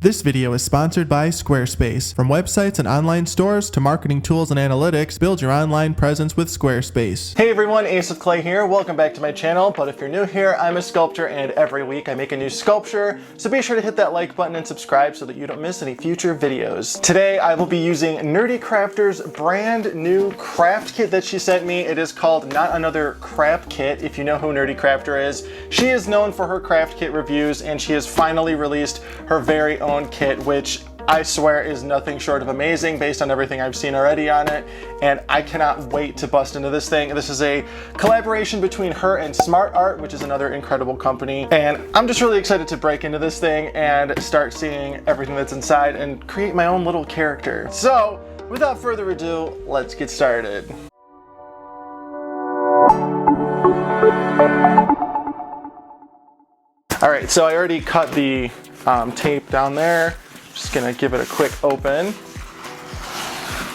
This video is sponsored by Squarespace. From websites and online stores to marketing tools and analytics, build your online presence with Squarespace. Hey everyone, Ace of Clay here. Welcome back to my channel. But if you're new here, I'm a sculptor and every week I make a new sculpture. So be sure to hit that like button and subscribe so that you don't miss any future videos. Today I will be using NERDECRAFTE'S brand new craft kit that she sent me. It is called Not Another Crap Kit. If you know who NERDECRAFTER is, she is known for her craft kit reviews and she has finally released her very own kit, which I swear is nothing short of amazing based on everything I've seen already on it, and I cannot wait to bust into this thing. This is a collaboration between her and Smart Art, which is another incredible company, and I'm just really excited to break into this thing and start seeing everything that's inside and create my own little character. So without further ado, let's get started. All right, so I already cut the tape down there. Just gonna give it a quick open.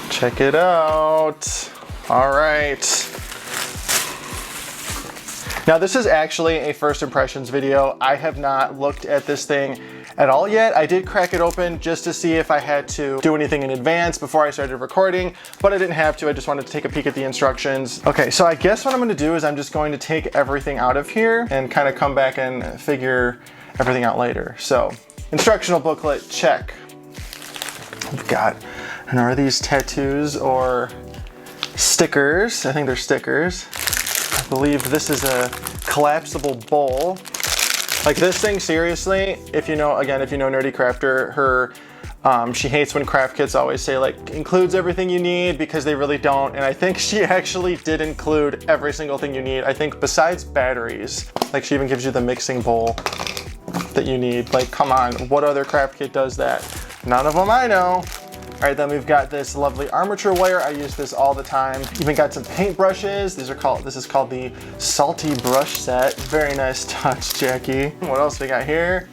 Check it out. All right. Now this is actually a first impressions video. I have not looked at this thing at all yet. I did crack it open just to see if I had to do anything in advance before I started recording, but I didn't have to. I just wanted to take a peek at the instructions. Okay, so I guess what I'm gonna do is I'm just going to take everything out of here and kind of come back and figure everything out later. So, instructional booklet, check. We've got, and are these tattoos or stickers? I think they're stickers. I believe this is a collapsible bowl. Like this thing, seriously, if you know, again, if you know NERDECRAFTER, her, she hates when craft kits always say like, includes everything you need, because they really don't. And I think she actually did include every single thing you need. I think besides batteries, like she even gives you the mixing bowl that you need. Like, come on, what other craft kit does that? None of them I know. All right, then we've got this lovely armature wire. I use this all the time. Even got some paint brushes. This is called the Salty Brush Set. Very nice touch, Jackie. What else we got here?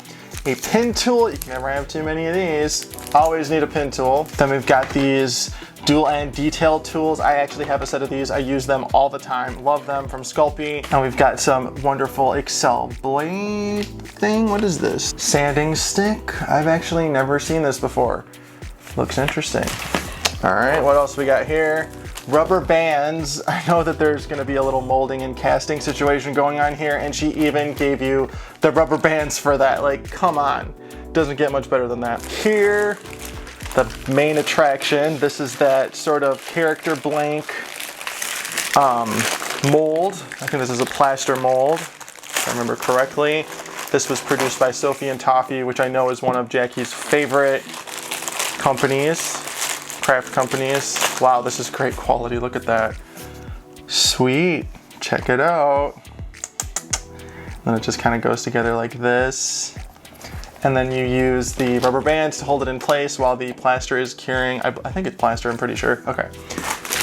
A pin tool. You can never have too many of these. Always need a pin tool. Then we've got these dual end detail tools. I actually have a set of these. I use them all the time. Love them, from Sculpey. And we've got some wonderful Excel blade thing. What is this? Sanding stick. I've actually never seen this before. Looks interesting. All right, what else we got here? Rubber bands. I know that there's gonna be a little molding and casting situation going on here, and she even gave you the rubber bands for that. Like, come on. Doesn't get much better than that. Here, the main attraction. This is that sort of character blank mold. I think this is a plaster mold, if I remember correctly. This was produced by Sophie and Toffee, which I know is one of Jackie's favorite companies, craft companies. Wow, this is great quality. Look at that. Sweet. Check it out. Then it just kind of goes together like this. And then you use the rubber bands to hold it in place while the plaster is curing. I think it's plaster, I'm pretty sure. Okay.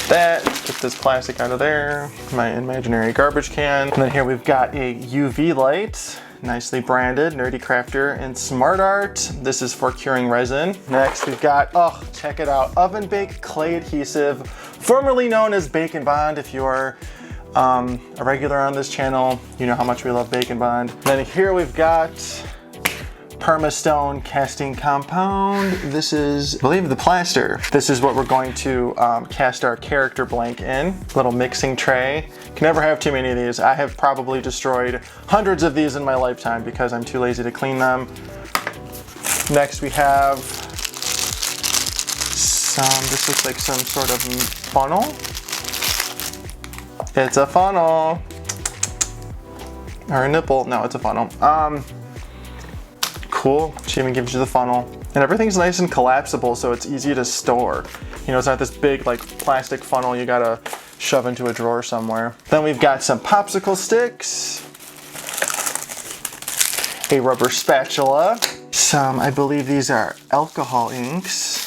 That, get this plastic out of there. My imaginary garbage can. And then here we've got a UV light. Nicely branded, NERDECRAFTER and Smart Art. This is for curing resin. Next we've got, oh, check it out, oven baked clay adhesive, formerly known as Bake and Bond. If you are a regular on this channel, you know how much we love Bake and Bond. Then here we've got Permastone casting compound. This is, I believe, the plaster. This is what we're going to cast our character blank in. Little mixing tray. Can never have too many of these. I have probably destroyed hundreds of these in my lifetime because I'm too lazy to clean them. Next we have this looks like some sort of funnel. It's a funnel. Or a nipple, no, it's a funnel. Cool, she even gives you the funnel. And everything's nice and collapsible, so it's easy to store. You know, it's not this big like plastic funnel you gotta shove into a drawer somewhere. Then we've got some popsicle sticks, a rubber spatula, some, I believe these are alcohol inks.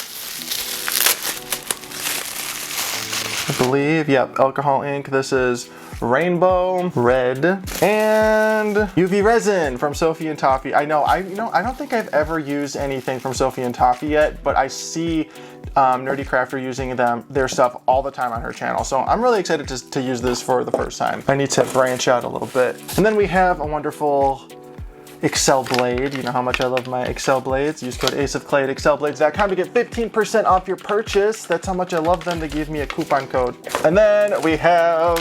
I believe, yep, alcohol ink. This is rainbow, red, and UV resin from Sophie and Toffee. I don't think I've ever used anything from Sophie and Toffee yet, but I see NERDECRAFTER using their stuff all the time on her channel. So I'm really excited to use this for the first time. I need to branch out a little bit. And then we have a wonderful Excel blade. You know how much I love my Excel blades. Use code AceofClay at excelblades.com to get 15% off your purchase. That's how much I love them. They gave me a coupon code. And then we have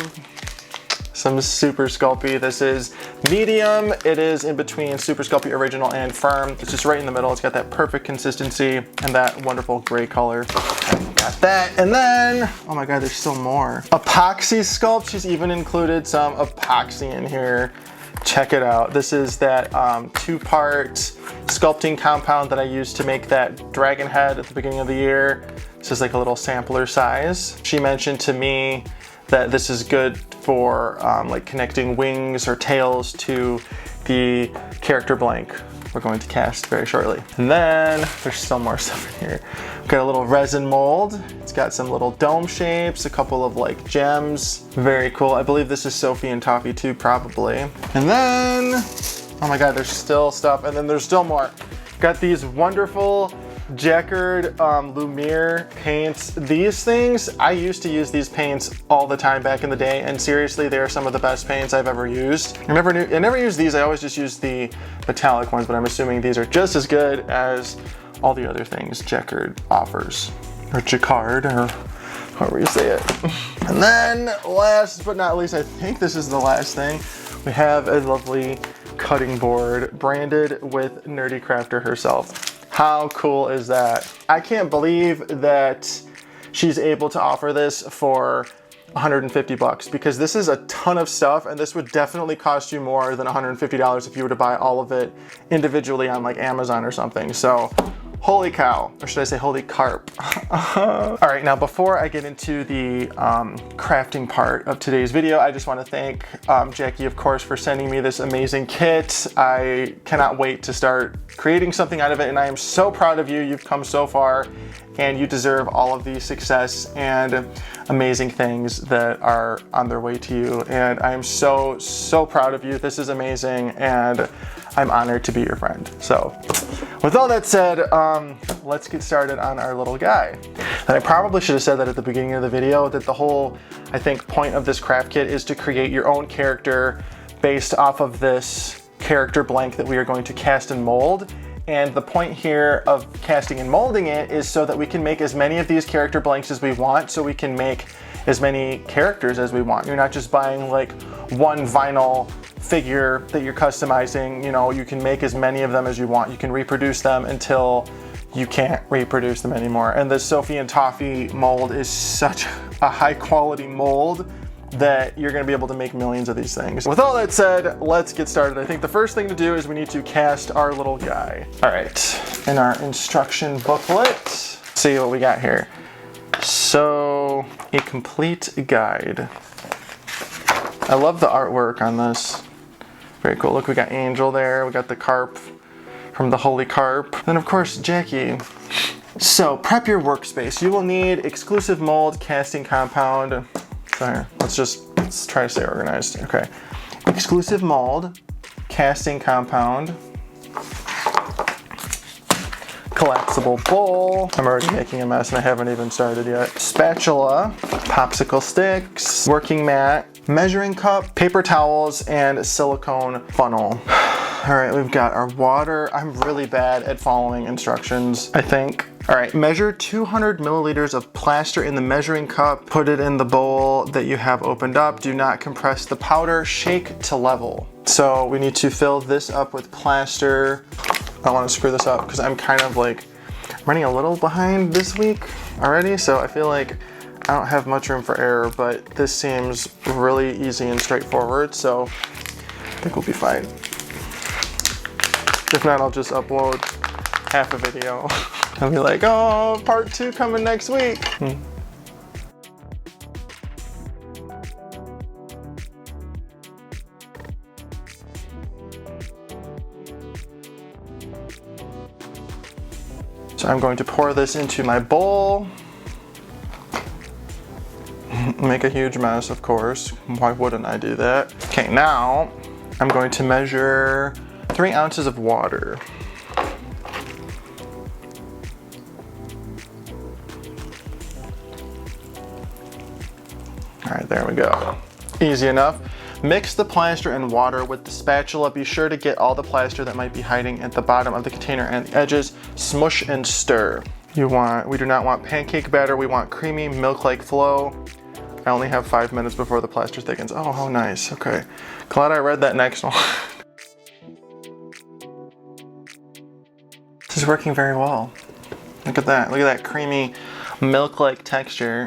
some Super Sculpey. This is medium. It is in between Super Sculpey Original and Firm. It's just right in the middle. It's got that perfect consistency and that wonderful gray color. Got that. And then, oh my God, there's still more. Epoxy Sculpt. She's even included some epoxy in here. Check it out. This is that 2-part sculpting compound that I used to make that dragon head at the beginning of the year. This is like a little sampler size. She mentioned to me that this is good for like connecting wings or tails to the character blank we're going to cast very shortly. And then there's still more stuff in here. We've got a little resin mold. It's got some little dome shapes, a couple of like gems. Very cool. I believe this is Sophie and Toffee too, probably. And then, oh my God, there's still stuff. And then there's still more. Got these wonderful Jacquard Lumiere paints. These things, I used to use these paints all the time back in the day, and seriously, they are some of the best paints I've ever used. I never used these. I always just used the metallic ones, but I'm assuming these are just as good as all the other things Jacquard offers, or Jacquard, or however you say it. And then last but not least, I think this is the last thing, we have a lovely cutting board branded with NERDECRAFTER herself. How cool is that? I can't believe that she's able to offer this for 150 bucks, because this is a ton of stuff, and this would definitely cost you more than $150 if you were to buy all of it individually on like Amazon or something. So holy cow, or should I say holy carp. All right, now before I get into the crafting part of today's video, I just want to thank Jackie, of course, for sending me this amazing kit. I cannot wait to start creating something out of it, and I am so proud of you. You've come so far, and you deserve all of the success and amazing things that are on their way to you. And I am so, so proud of you. This is amazing, and I'm honored to be your friend. So with all that said, let's get started on our little guy. And I probably should have said that at the beginning of the video, that the whole, I think, point of this craft kit is to create your own character based off of this character blank that we are going to cast and mold. And the point here of casting and molding it is so that we can make as many of these character blanks as we want, so we can make as many characters as we want. You're not just buying like one vinyl figure that you're customizing. You know, you can make as many of them as you want. You can reproduce them until you can't reproduce them anymore. And the Sophie and Toffee mold is such a high quality mold that you're gonna be able to make millions of these things. With all that said, let's get started. I think the first thing to do is we need to cast our little guy. All right, in our instruction booklet, let's see what we got here. So, a complete guide. I love the artwork on this. Very cool. Look, we got Angel there. We got the carp from the Holy Carp. Then of course, Jackie. So, prep your workspace. You will need exclusive mold, casting compound. Sorry, let's try to stay organized. Okay. Exclusive mold, casting compound, collapsible bowl. I'm already making a mess and I haven't even started yet. Spatula, popsicle sticks, working mat, measuring cup, paper towels, and silicone funnel. All right, we've got our water. I'm really bad at following instructions, I think. All right, measure 200 milliliters of plaster in the measuring cup. Put it in the bowl that you have opened up. Do not compress the powder. Shake to level. So we need to fill this up with plaster. I don't want to screw this up because I'm kind of like running a little behind this week already. So I feel like I don't have much room for error, but this seems really easy and straightforward. So I think we'll be fine. If not, I'll just upload half a video. I'll be like, oh, part 2 coming next week. So I'm going to pour this into my bowl. Make a huge mess, of course. Why wouldn't I do that? Okay, now I'm going to measure 3 ounces of water. All right, there we go. Easy enough. Mix the plaster and water with the spatula. Be sure to get all the plaster that might be hiding at the bottom of the container and the edges. Smush and stir. We do not want pancake batter, we want creamy milk-like flow. I only have 5 minutes before the plaster thickens. Oh, how nice, okay. Glad I read that next one. This is working very well. Look at that creamy milk-like texture.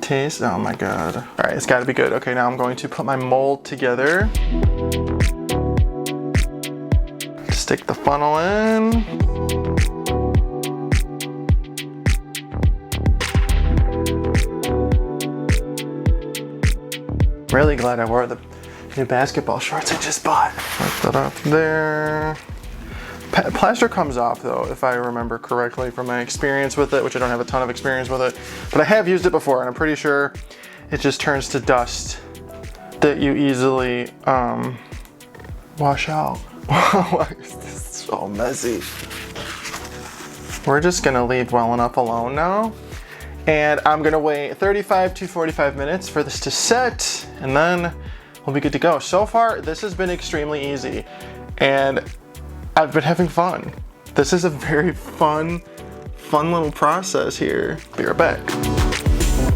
Taste, oh my God. All right, it's gotta be good. Okay, now I'm going to put my mold together. Stick the funnel in. Really glad I wore the new basketball shorts I just bought. Put that up there. Plaster comes off though, if I remember correctly from my experience with it, which I don't have a ton of experience with it, but I have used it before and I'm pretty sure it just turns to dust that you easily wash out. This is so messy. We're just gonna leave well enough alone now. And I'm gonna wait 35 to 45 minutes for this to set, and then we'll be good to go. So far, this has been extremely easy, and I've been having fun. This is a very fun little process here. Be right back.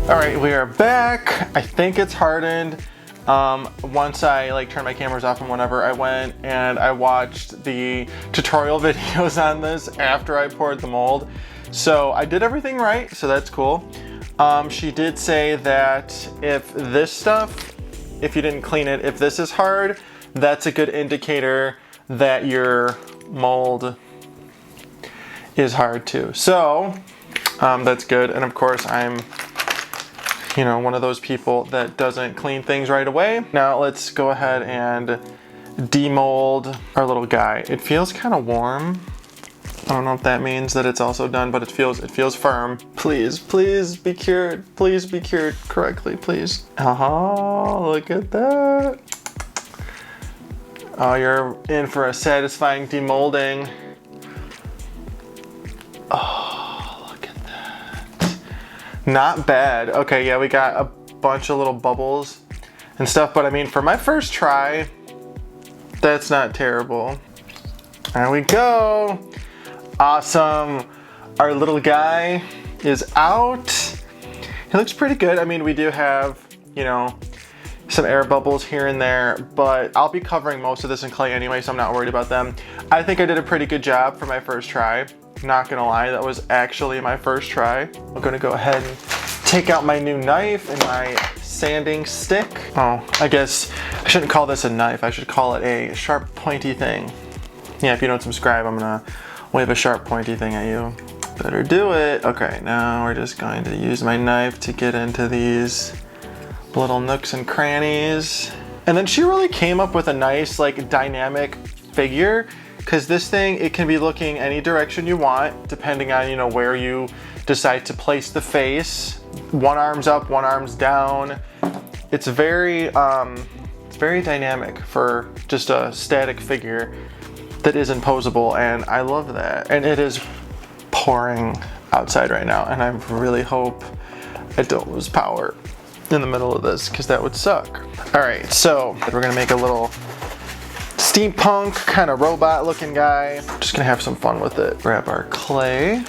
All right, we are back. I think it's hardened. Once I turned my cameras off and whatever, I went and I watched the tutorial videos on this after I poured the mold. So I did everything right, so that's cool. She did say that if this stuff, if you didn't clean it, if this is hard, that's a good indicator that your mold is hard too. So that's good. And of course I'm, one of those people that doesn't clean things right away. Now let's go ahead and demold our little guy. It feels kind of warm. I don't know if that means that it's also done, but it feels firm. Please be cured. Please be cured correctly, please. Oh, look at that. Oh, you're in for a satisfying demolding. Oh, look at that. Not bad. Okay, yeah, we got a bunch of little bubbles and stuff, but I mean, for my first try, that's not terrible. There we go. Awesome. Our little guy is out. He looks pretty good. I mean, we do have, some air bubbles here and there, but I'll be covering most of this in clay anyway, so I'm not worried about them. I think I did a pretty good job for my first try. Not gonna lie, that was actually my first try. I'm gonna go ahead and take out my new knife and my sanding stick. Oh, I guess I shouldn't call this a knife. I should call it a sharp, pointy thing. Yeah, if you don't subscribe, I'm gonna wave a sharp pointy thing at you. Better do it. Okay, now we're just going to use my knife to get into these little nooks and crannies. And then she really came up with a nice dynamic figure, because this thing, it can be looking any direction you want depending on where you decide to place the face. One arm's up, one arm's down. It's very dynamic for just a static figure that is imposable, and I love that. And it is pouring outside right now, and I really hope I don't lose power in the middle of this, because that would suck. All right, so we're gonna make a little steampunk kind of robot looking guy. Just gonna have some fun with it. Grab our clay.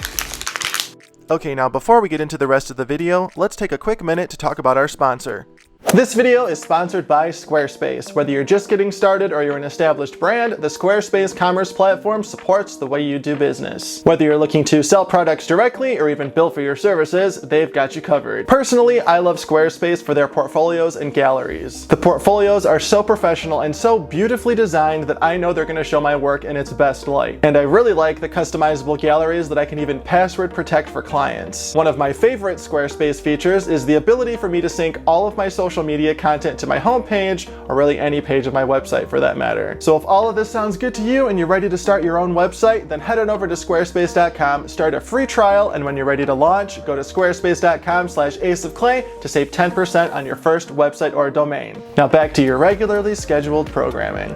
Okay, now before we get into the rest of the video, let's take a quick minute to talk about our sponsor. This video is sponsored by Squarespace. Whether you're just getting started or you're an established brand, the Squarespace commerce platform supports the way you do business. Whether you're looking to sell products directly or even bill for your services, they've got you covered. Personally, I love Squarespace for their portfolios and galleries. The portfolios are so professional and so beautifully designed that I know they're going to show my work in its best light. And I really like the customizable galleries that I can even password protect for clients. One of my favorite Squarespace features is the ability for me to sync all of my social media content to my homepage, or really any page of my website for that matter. So if all of this sounds good to you and you're ready to start your own website, then head on over to squarespace.com, start a free trial, and when you're ready to launch, go to squarespace.com/aceofclay to save 10% on your first website or domain. Now back to your regularly scheduled programming.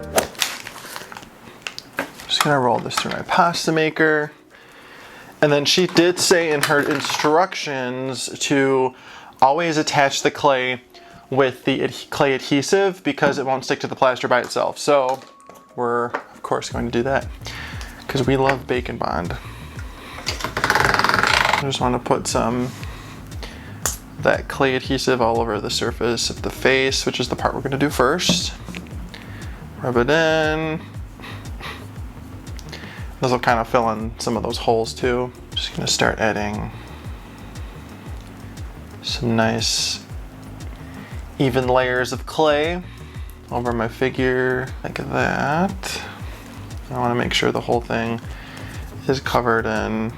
Just gonna roll this through my pasta maker. And then she did say in her instructions to always attach the clay with the clay adhesive because it won't stick to the plaster by itself. So we're of course going to do that because we love Bacon Bond. I just want to put some of that clay adhesive all over the surface of the face, which is the part we're going to do first. Rub it in. This will kind of fill in some of those holes too. Just going to start adding some nice even layers of clay over my figure like that. I want to make sure the whole thing is covered in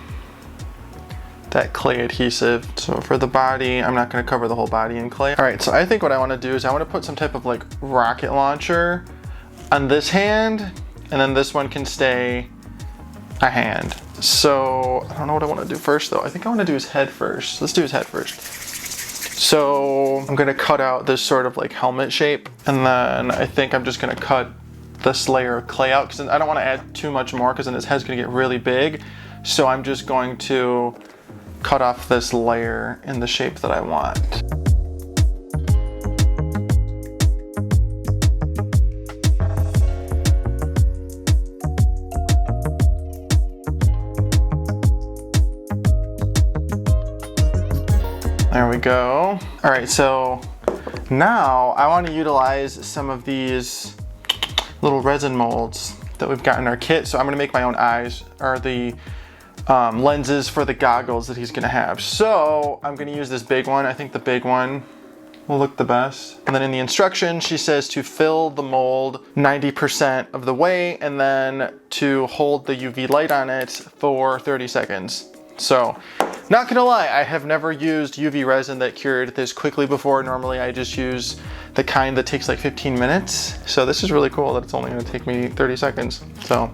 that clay adhesive. So for the body, I'm not going to cover the whole body in clay. All right, so I think what I want to do is I want to put some type of like rocket launcher on this hand, and then this one can stay a hand. So I don't know what I want to do first though. I think I want to do his head first. Let's do his head first. So I'm going to cut out this sort of like helmet shape, and then I think I'm just going to cut this layer of clay out because I don't want to add too much more because then his head's going to get really big. So I'm just going to cut off this layer in the shape that I want. There we go. All right, so now I want to utilize some of these little resin molds that we've got in our kit. So I'm gonna make my own eyes, or the lenses for the goggles that he's gonna have. So I'm gonna use this big one. I think the big one will look the best. And then in the instruction, she says to fill the mold 90% of the way and then to hold the UV light on it for 30 seconds. So, not gonna lie, I have never used UV resin that cured this quickly before. Normally I just use the kind that takes like 15 minutes. So this is really cool that it's only gonna take me 30 seconds. So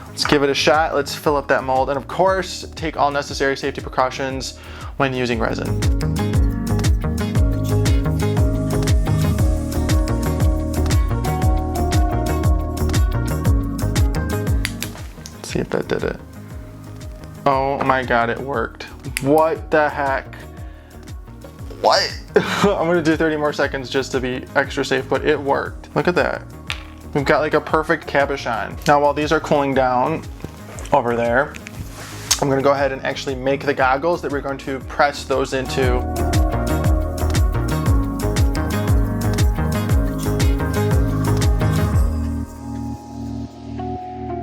let's give it a shot. Let's fill up that mold. And of course, take all necessary safety precautions when using resin. Let's see if that did it. Oh my God, it worked. What the heck? What? I'm gonna do 30 more seconds just to be extra safe, but it worked. Look at that. We've got like a perfect cabochon. Now, while these are cooling down over there, I'm gonna go ahead and actually make the goggles that we're going to press those into.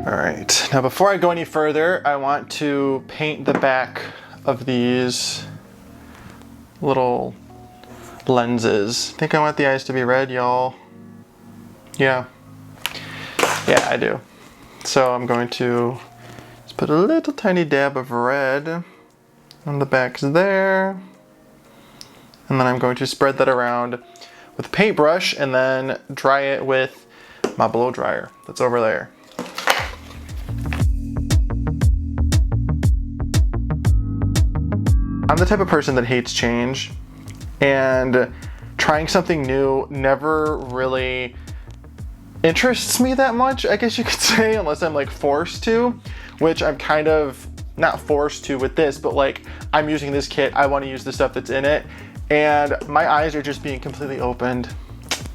All right, now before I go any further, I want to paint the back of these little lenses. I think I want the eyes to be red, y'all. Yeah, I do. So I'm going to just put a little tiny dab of red on the backs there. And then I'm going to spread that around with a paintbrush and then dry it with my blow dryer that's over there. I'm the type of person that hates change, and trying something new never really interests me that much, I guess you could say, unless I'm like forced to, which I'm kind of not forced to with this, but like I'm using this kit, I want to use the stuff that's in it, and my eyes are just being completely opened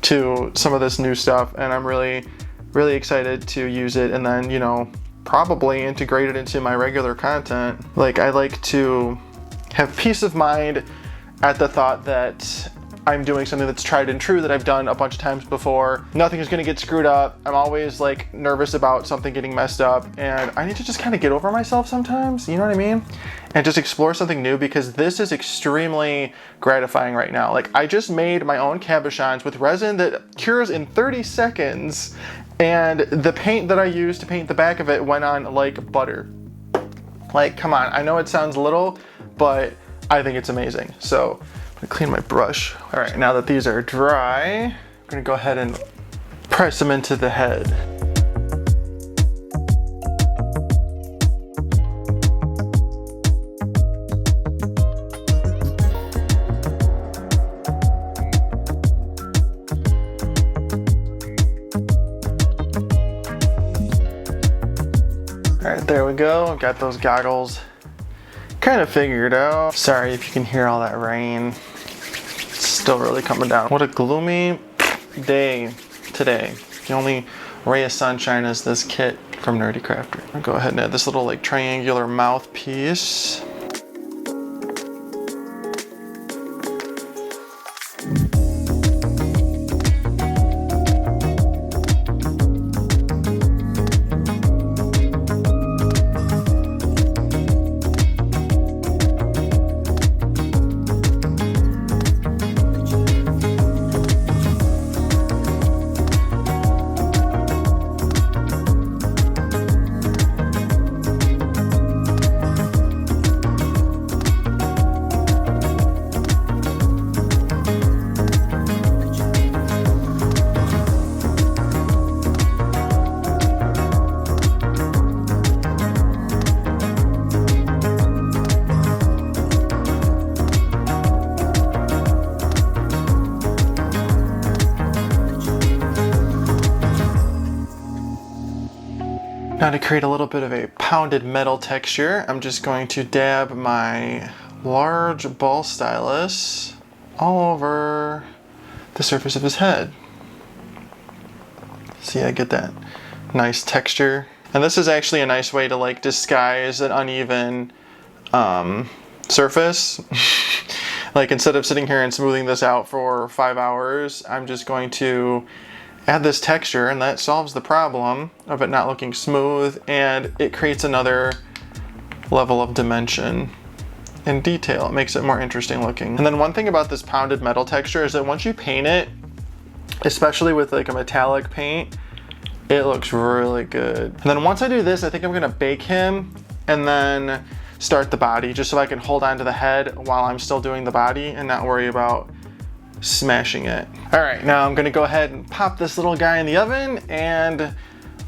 to some of this new stuff, and I'm really excited to use it and then, you know, probably integrate it into my regular content. Like, I like to have peace of mind at the thought that I'm doing something that's tried and true that I've done a bunch of times before. Nothing is gonna get screwed up. I'm always like nervous about something getting messed up, and I need to just kind of get over myself sometimes, you know what I mean? And just explore something new, because this is extremely gratifying right now. Like, I just made my own cabochons with resin that cures in 30 seconds, and the paint that I used to paint the back of it went on like butter. Like, come on, I know it sounds little, but I think it's amazing. So I'm gonna clean my brush. All right, now that these are dry, I'm gonna go ahead and press them into the head. All right, there we go. I've got those goggles kind of figured out. Sorry if you can hear all that rain. It's Still really coming down. What a gloomy day today. The only ray of sunshine is this kit from NERDECRAFTER. I'll go ahead and add this little like triangular mouthpiece. Now to create a little bit of a pounded metal texture, I'm just going to dab my large ball stylus all over the surface of his head. See, I get that nice texture. And this is actually a nice way to like disguise an uneven surface. Like instead of sitting here and smoothing this out for 5 hours, I'm just going to add this texture, and that solves the problem of it not looking smooth, and it creates another level of dimension and detail. It makes it more interesting looking. And then one thing about this pounded metal texture is that once you paint it, especially with like a metallic paint, it looks really good. And then once I do this, I think I'm gonna bake him and then start the body, just so I can hold on to the head while I'm still doing the body and not worry about smashing it. All right, now I'm gonna go ahead and pop this little guy in the oven and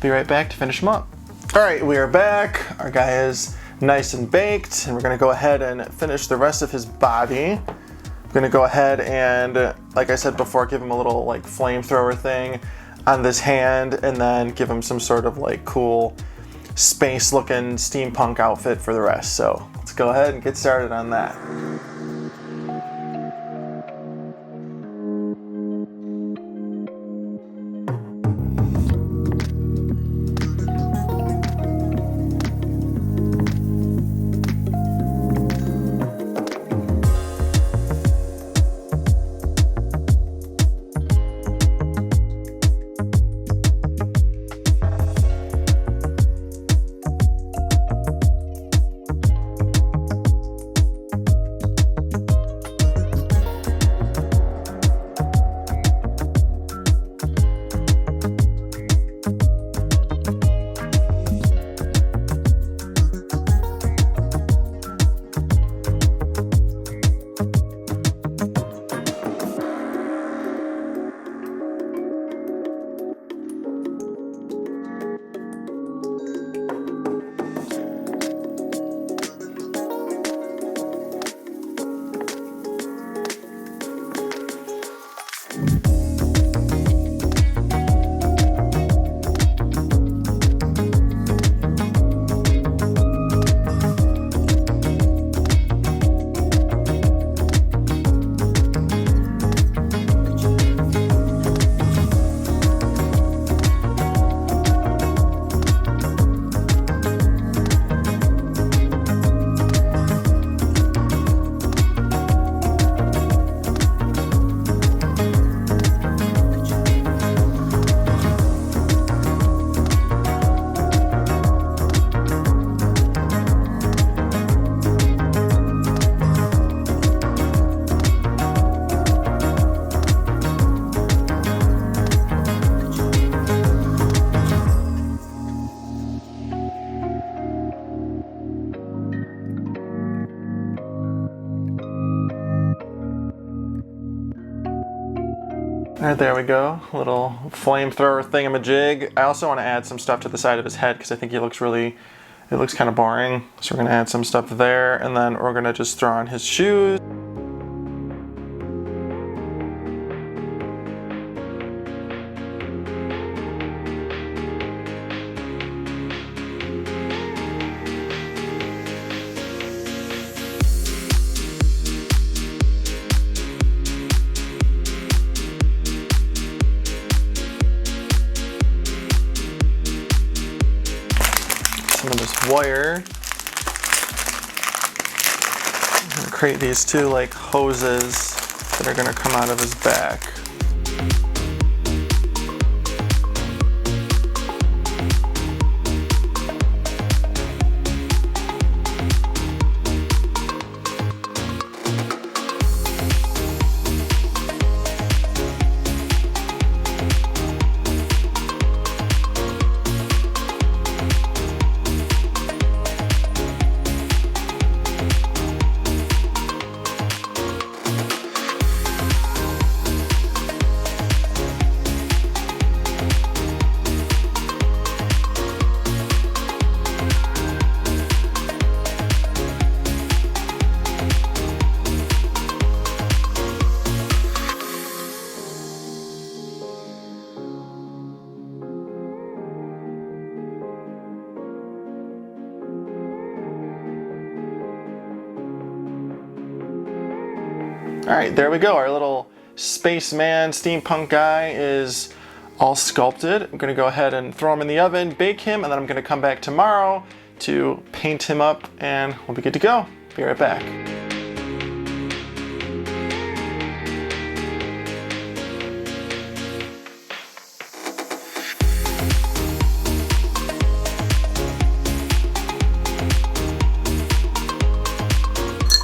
be right back to finish him up. All right, we are back. Our guy is nice and baked, and we're gonna go ahead and finish the rest of his body. I'm gonna go ahead and, like I said before, give him a little like flamethrower thing on this hand, and then give him some sort of like cool space looking steampunk outfit for the rest. So let's go ahead and get started on that. All right, there we go. A little flamethrower thingamajig. I also want to add some stuff to the side of his head because I think he looks really, it looks kind of boring. So we're gonna add some stuff there, and then we're gonna just throw on his shoes. wire. I'm gonna create these two like hoses that are gonna come out of his back. All right, there we go. Our little spaceman steampunk guy is all sculpted. I'm gonna go ahead and throw him in the oven, bake him, and then I'm gonna come back tomorrow to paint him up and we'll be good to go. Be right back.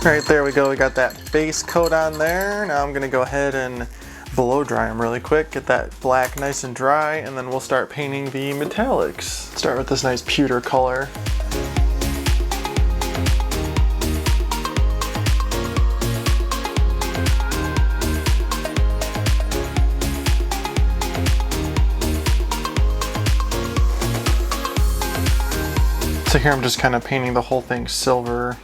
All right, there we go. We got that base coat on there. Now I'm gonna go ahead and blow dry them really quick, get that black nice and dry, and then we'll start painting the metallics. Start with this nice pewter color. So here I'm just kind of painting the whole thing silver.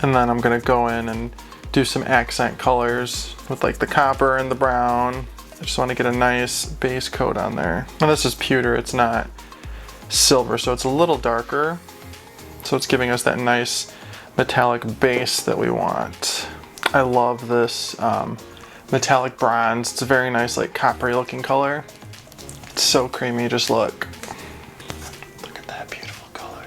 And then I'm gonna go in and do some accent colors with like the copper and the brown. I just wanna get a nice base coat on there. And this is pewter, it's not silver, so it's a little darker. So it's giving us that nice metallic base that we want. I love this metallic bronze. It's a very nice like coppery looking color. It's so creamy, just look. Look at that beautiful color.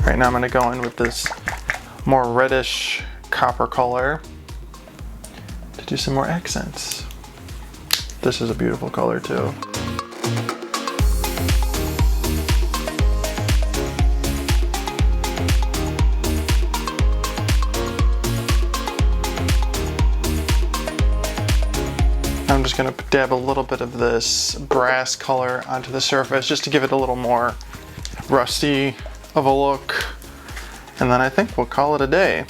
Right now I'm going to go in with this more reddish copper color to do some more accents. This is a beautiful color too. I'm just going to dab a little bit of this brass color onto the surface just to give it a little more rusty of a look, and then I think we'll call it a day.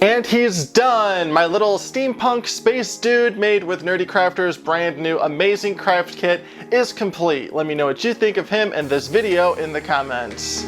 And he's done! My little steampunk space dude made with NERDECRAFTER'S brand new amazing craft kit is complete. Let me know what you think of him and this video in the comments.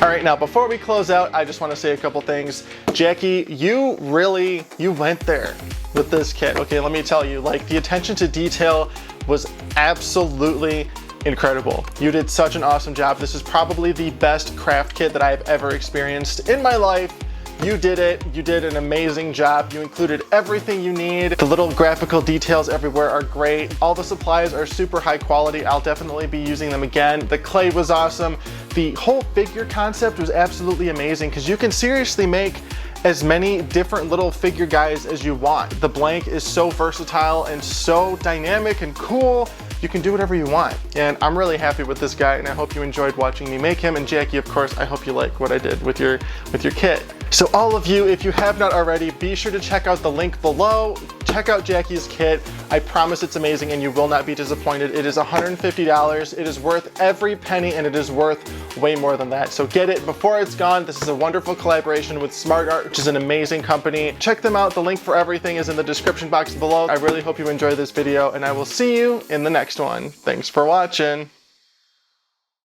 All right, now before we close out, I just want to say a couple things. Jackie, you went there with this kit. Okay, let me tell you, like, the attention to detail was absolutely incredible. You did such an awesome job. This is probably the best craft kit that I have ever experienced in my life. You did it. You did an amazing job. You included everything you need. The little graphical details everywhere are great. All the supplies are super high quality. I'll definitely be using them again. The clay was awesome. The whole figure concept was absolutely amazing because you can seriously make as many different little figure guys as you want. The blank is so versatile and so dynamic and cool. you can do whatever you want. And I'm really happy with this guy, and I hope you enjoyed watching me make him. And Jackie, of course, I hope you like what I did with your kit. So all of you, if you have not already, be sure to check out the link below. Check out Jackie's kit. I promise it's amazing and you will not be disappointed. It is $150. It is worth every penny, and it is worth way more than that. So get it before it's gone. This is a wonderful collaboration with Smart Art, which is an amazing company. Check them out. The link for everything is in the description box below. I really hope you enjoyed this video, and I will see you in the next one. Thanks for watching.